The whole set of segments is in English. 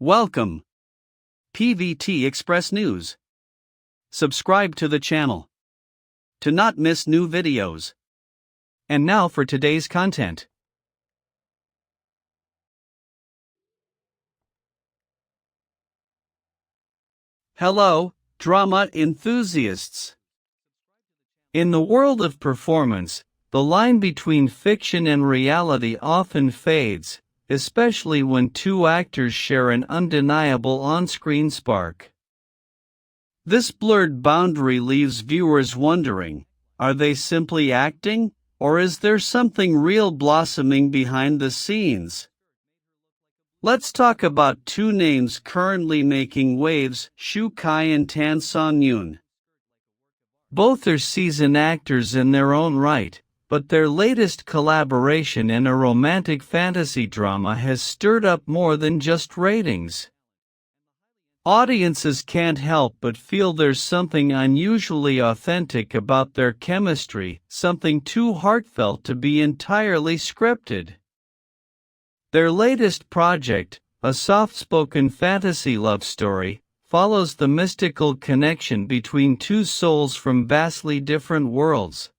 Welcome, PVT Express News. Subscribe to the channel to not miss new videos. And now for today's content. Hello, drama enthusiasts. In the world of performance, the line between fiction and reality often fades, especially when two actors share an undeniable on-screen spark. This blurred boundary leaves viewers wondering, are they simply acting, or is there something real blossoming behind the scenes? Let's talk about two names currently making waves, Shu Kai and Songyun. Both are seasoned actors in their own right, but their latest collaboration in a romantic fantasy drama has stirred up more than just ratings. Audiences can't help but feel there's something unusually authentic about their chemistry, something too heartfelt to be entirely scripted. Their latest project, a soft-spoken fantasy love story, follows the mystical connection between two souls from vastly different worlds.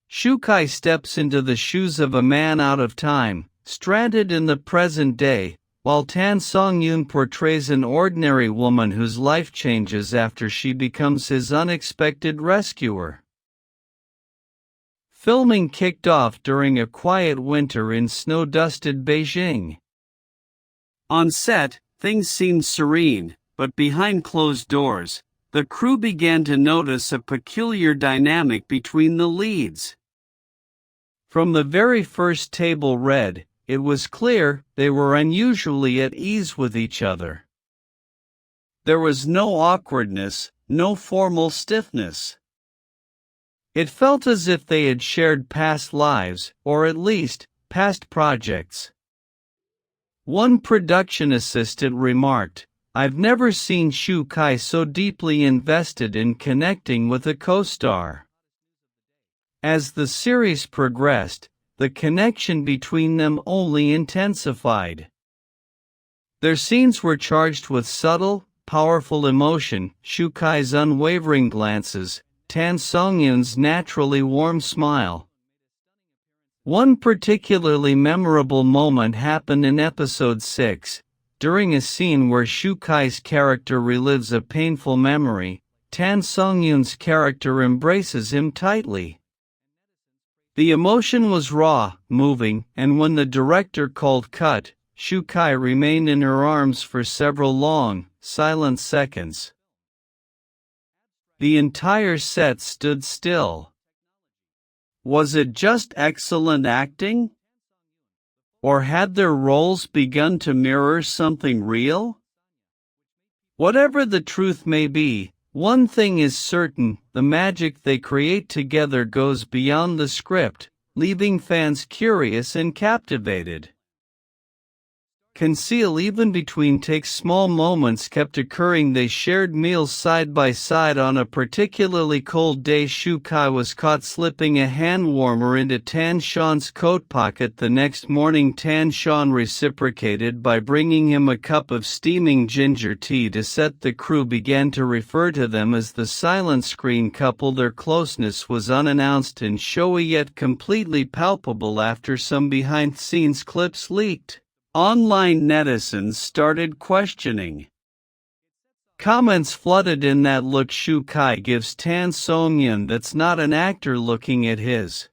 Shu Kai steps into the shoes of a man out of time, stranded in the present day, while Songyun portrays an ordinary woman whose life changes after she becomes his unexpected rescuer. Filming kicked off during a quiet winter in snow-dusted Beijing. On set, things seemed serene, but behind closed doors, the crew began to notice a peculiar dynamic between the leads. From the very first table read, it was clear they were unusually at ease with each other. There was no awkwardness, no formal stiffness. It felt as if they had shared past lives, or at least, past projects. One production assistant remarked, "I've never seen Shu Kai so deeply invested in connecting with a co-star." As the series progressed, the connection between them only intensified. Their scenes were charged with subtle, powerful emotion, Shu Kai's unwavering glances, Songyun's naturally warm smile. One particularly memorable moment happened in episode 6, during a scene where Shu Kai's character relives a painful memory. Songyun's character embraces him tightly. The emotion was raw, moving, and when the director called cut, Shu Kai remained in her arms for several long, silent seconds. The entire set stood still. Was it just excellent acting? Or had their roles begun to mirror something real? Whatever the truth may be, one thing is certain, the magic they create together goes beyond the script, leaving fans curious and captivated. Conceal even between takes, small moments kept occurring. They shared meals side by side on a particularly cold day. Shu Kai was caught slipping a hand warmer into Shen's coat pocket the next morning. Shen reciprocated by bringing him a cup of steaming ginger tea to set. The crew began to refer to them as the silent screen couple. Their closeness was unannounced and showy yet completely palpable after some behind-the-scenes clips leaked. Online netizens started questioning. Comments flooded in that look Shu Kai gives Songyun, that's not an actor looking at his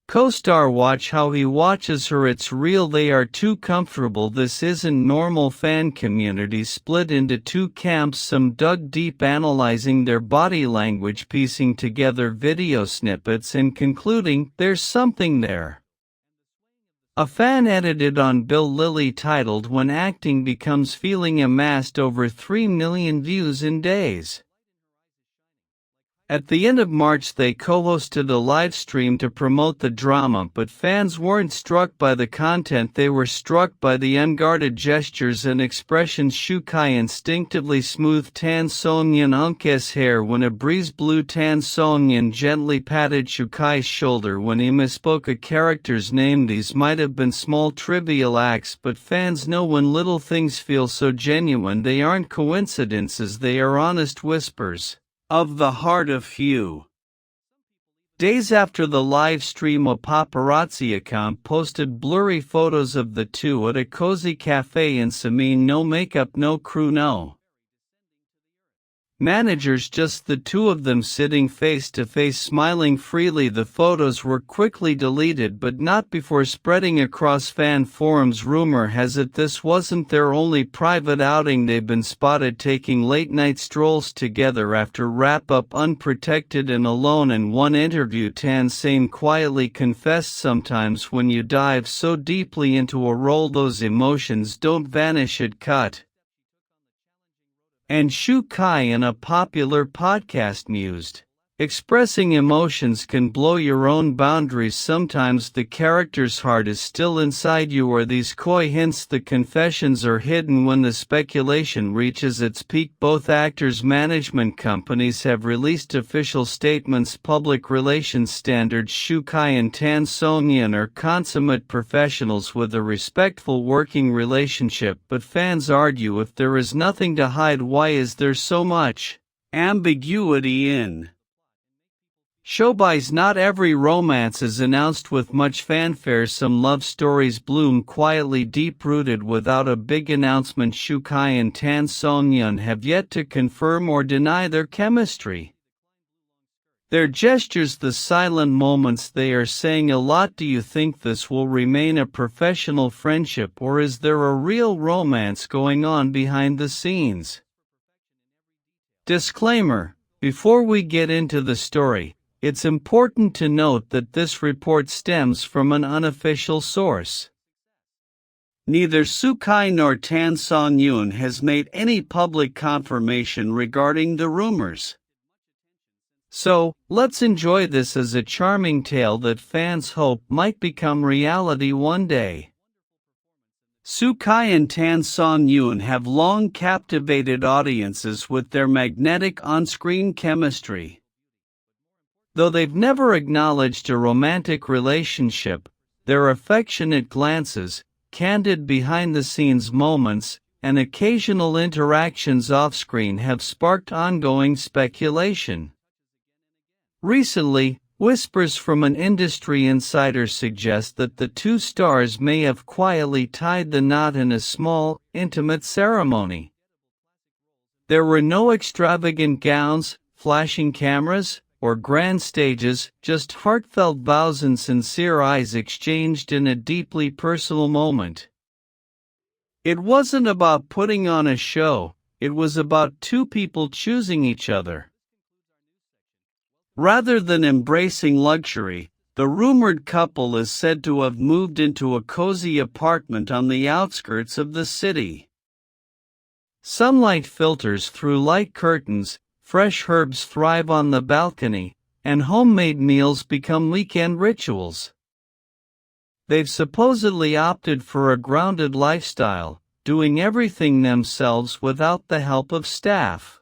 co-star. Watch how he watches her, it's real, they are too comfortable, this isn't normal. Fan community split into two camps, some dug deep analyzing their body language, piecing together video snippets and concluding, there's something there. A fan edited on Bill Lilly titled "When Acting Becomes Feeling" amassed over 3 million views in days. At the end of March they co-hosted a live stream to promote the drama, but fans weren't struck by the content, they were struck by the unguarded gestures and expressions. Shukai instinctively smoothed Tansongyun's hair when a breeze blew. Tansongyun gently patted Shukai's shoulder when he misspoke a character's name. These might have been small trivial acts, but fans know when little things feel so genuine they aren't coincidences, they are honest whispers of the heart of few. Days after the live stream, a paparazzi account posted blurry photos of the two at a cozy cafe in Samin. No makeup, no crew, no managers, just the two of them sitting face to face, smiling freely. The photos were quickly deleted, but not before spreading across fan forums. Rumor has it this wasn't their only private outing. They've been spotted taking late-night strolls together after wrap-up, unprotected and alone. In one interview, Tansongyun quietly confessed, "Sometimes when you dive so deeply into a role, those emotions don't vanish, it cut." And Shukai in a popular podcast mused, "Expressing emotions can blow your own boundaries. Sometimes the character's heart is still inside you." Or these coy hints, the confessions are hidden when the speculation reaches its peak. Both actors' management companies have released official statements. Public relations standards. Shukai and Tansongyun are consummate professionals with a respectful working relationship, but fans argue, if there is nothing to hide, why is there so much ambiguity in showbiz? Not every romance is announced with much fanfare. Some love stories bloom quietly, deep-rooted, without a big announcement. Shukai and Tansongyun have yet to confirm or deny their chemistry. Their gestures, the silent moments, they are saying a lot. Do you think this will remain a professional friendship, or is there a real romance going on behind the scenes? Disclaimer: before we get into the story, it's important to note that this report stems from an unofficial source. Neither Shukai nor Tansongyun has made any public confirmation regarding the rumors. So, let's enjoy this as a charming tale that fans hope might become reality one day. Shukai and Tansongyun have long captivated audiences with their magnetic on-screen chemistry. Though they've never acknowledged a romantic relationship, their affectionate glances, candid behind-the-scenes moments, and occasional interactions off-screen have sparked ongoing speculation. Recently, whispers from an industry insider suggest that the two stars may have quietly tied the knot in a small, intimate ceremony. There were no extravagant gowns, flashing cameras, or grand stages, just heartfelt vows and sincere eyes exchanged in a deeply personal moment. It wasn't about putting on a show, it was about two people choosing each other. Rather than embracing luxury, the rumored couple is said to have moved into a cozy apartment on the outskirts of the city. Sunlight filters through light curtains, fresh herbs thrive on the balcony, and homemade meals become weekend rituals. They've supposedly opted for a grounded lifestyle, doing everything themselves without the help of staff.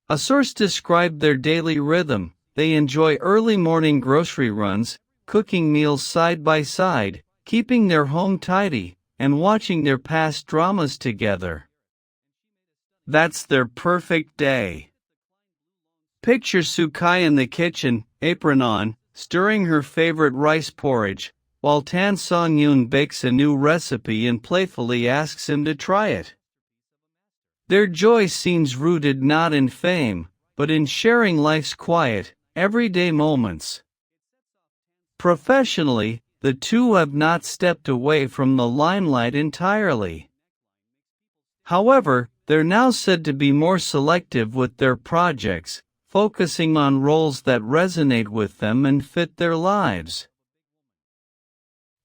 A source described their daily rhythm: they enjoy early morning grocery runs, cooking meals side by side, keeping their home tidy, and watching their past dramas together. That's their perfect day. Picture Shukai in the kitchen, apron on, stirring her favorite rice porridge, while Tansongyun bakes a new recipe and playfully asks him to try it. Their joy seems rooted not in fame, but in sharing life's quiet, everyday moments. Professionally, the two have not stepped away from the limelight entirely. However, they're now said to be more selective with their projects, focusing on roles that resonate with them and fit their lives.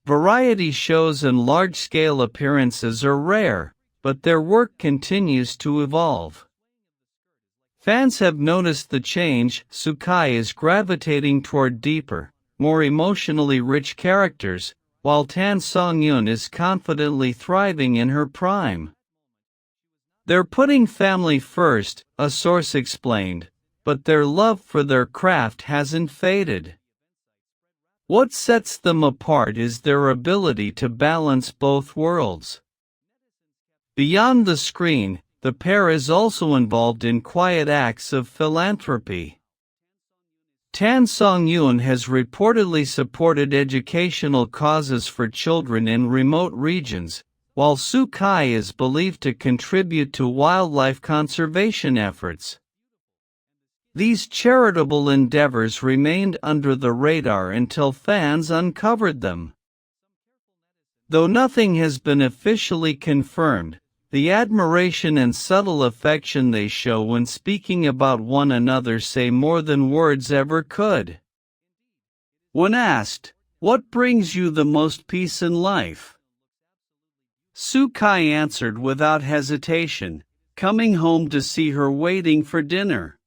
Variety shows and large-scale appearances are rare, but their work continues to evolve. Fans have noticed the change. Sukai is gravitating toward deeper, more emotionally rich characters, while Songyun is confidently thriving in her prime. They're putting family first, a source explained, but their love for their craft hasn't faded. What sets them apart is their ability to balance both worlds. Beyond the screen, the pair is also involved in quiet acts of philanthropy. Songyun has reportedly supported educational causes for children in remote regions, while Sukai is believed to contribute to wildlife conservation efforts. These charitable endeavors remained under the radar until fans uncovered them. Though nothing has been officially confirmed, the admiration and subtle affection they show when speaking about one another say more than words ever could. When asked, "What brings you the most peace in life?" Sukai answered without hesitation, "Coming home to see her waiting for dinner."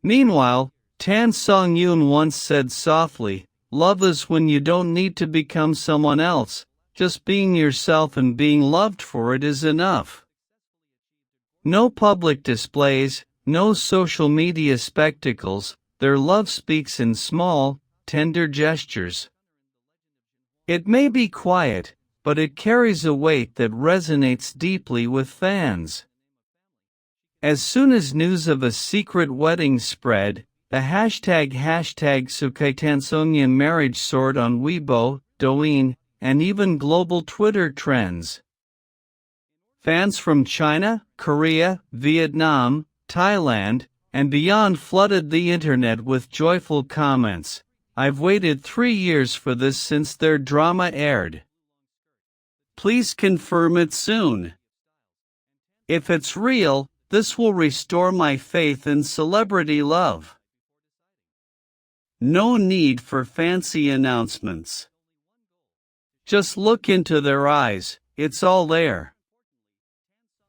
Meanwhile, Songyun once said softly, "Love is when you don't need to become someone else. Just being yourself and being loved for it is enough." No public displays, no social media spectacles, their love speaks in small, tender gestures. It may be quiet, but it carries a weight that resonates deeply with fans. As soon as news of a secret wedding spread, the hashtag #SukaiTansongyun marriage soared on Weibo, Douyin, and even global Twitter trends. Fans from China, Korea, Vietnam, Thailand, and beyond flooded the internet with joyful comments. "I've waited 3 years for this since their drama aired. Please confirm it soon. If it's real, this will restore my faith in celebrity love." No need for fancy announcements. Just look into their eyes, it's all there.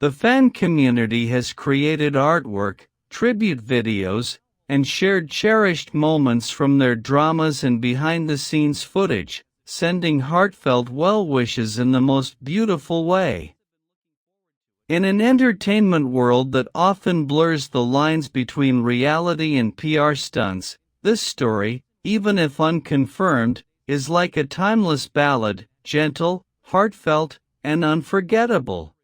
The fan community has created artwork, tribute videos, and shared cherished moments from their dramas and behind-the-scenes footage, sending heartfelt well wishes in the most beautiful way. In an entertainment world that often blurs the lines between reality and PR stunts, this story, even if unconfirmed, is like a timeless ballad, gentle, heartfelt, and unforgettable.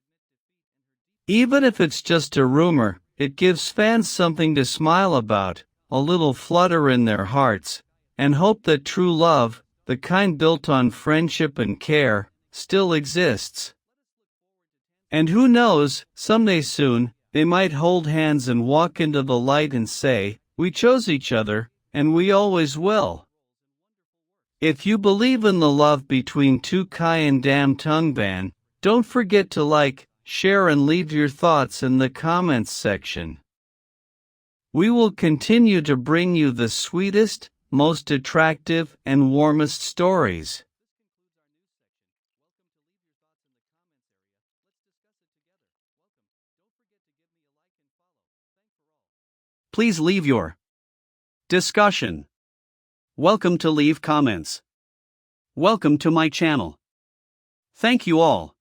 Even if it's just a rumor, it gives fans something to smile about, a little flutter in their hearts, and hope that true love, the kind built on friendship and care, still exists. And who knows, someday soon, they might hold hands and walk into the light and say, "We chose each other, and we always will." If you believe in the love between Sukai and Tansongyun, don't forget to like, share and leave your thoughts in the comments section. We will continue to bring you the sweetest, most attractive, and warmest stories. Please leave your discussion. Welcome to leave comments. Welcome to my channel. Thank you all.